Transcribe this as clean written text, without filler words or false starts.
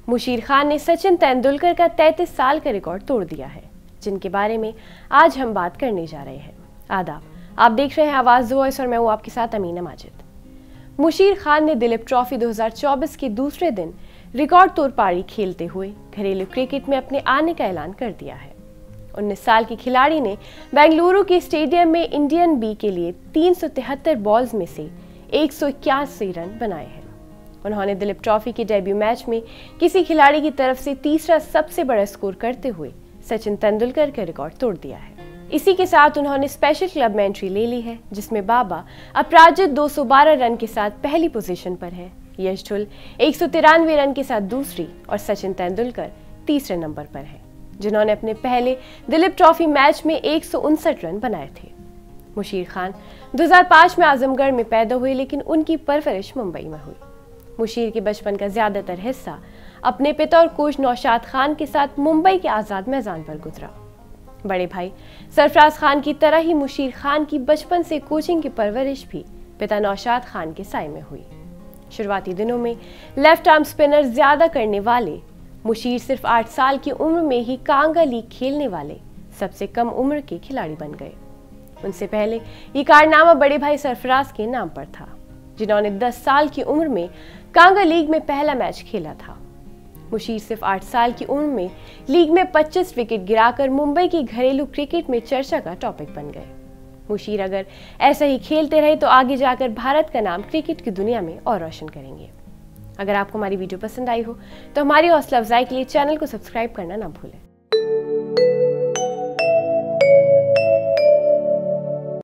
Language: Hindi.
मुशीर खान ने सचिन तेंदुलकर का 33 साल का रिकॉर्ड तोड़ दिया है, जिनके बारे में आज हम बात करने जा रहे हैं। आदाब, आप देख रहे हैं आवाज़ वॉइस और मैं हूँ आपके साथ अमीना माजिद। मुशीर खान ने दिलीप ट्रॉफी 2024 के दूसरे दिन रिकॉर्ड तोड़ पारी खेलते हुए घरेलू क्रिकेट में अपने आने का ऐलान कर दिया है। 19 साल की खिलाड़ी ने बेंगलुरु के स्टेडियम में इंडियन बी के लिए 373 बॉल्स में से 181 रन बनाए हैं। उन्होंने दिलीप ट्रॉफी के डेब्यू मैच में किसी खिलाड़ी की तरफ से तीसरा सबसे बड़ा स्कोर करते हुए सचिन तेंदुलकर का रिकॉर्ड तोड़ दिया है। इसी के साथ उन्होंने स्पेशल क्लब में एंट्री ले ली है, जिसमें बाबा अपराजित 212 रन के साथ पहली पोजीशन पर है, यश झुल 193 रन के साथ दूसरी और सचिन तेंदुलकर तीसरे नंबर पर है, जिन्होंने अपने पहले दिलीप ट्रॉफी मैच में 159 रन बनाए थे। मुशीर खान 2005 में आजमगढ़ में पैदा हुए, लेकिन उनकी परवरिश मुंबई में हुई। मुशीर के बचपन का ज्यादातर हिस्सा अपने पिता और कोच नौशाद खान के साथ मुंबई के आज़ाद मैदान पर गुजरा। बड़े भाई सरफराज खान की तरह ही मुशीर खान की बचपन से कोचिंग की परवरिश भी पिता नौशाद खान के साए में हुई। शुरुआती दिनों में लेफ्ट आर्म स्पिनर ज्यादा करने वाले मुशीर सिर्फ 8 साल की उम्र में ही कांगा लीग खेलने वाले सबसे कम उम्र के खिलाड़ी बन गए। उनसे पहले ये कारनामा बड़े भाई सरफराज के नाम पर था, जिन्होंने 10 साल की उम्र में कांगा लीग में पहला मैच खेला था। मुशीर सिर्फ 8 साल की उम्र में लीग में 25 विकेट गिराकर मुंबई की घरेलू क्रिकेट में चर्चा का टॉपिक बन गए। मुशीर अगर ऐसा ही खेलते रहे तो आगे जाकर भारत का नाम क्रिकेट की दुनिया में और रोशन करेंगे। अगर आपको हमारी वीडियो पसंद आई हो तो हमारी हौसला अफजाई के लिए चैनल को सब्सक्राइब करना ना भूलें।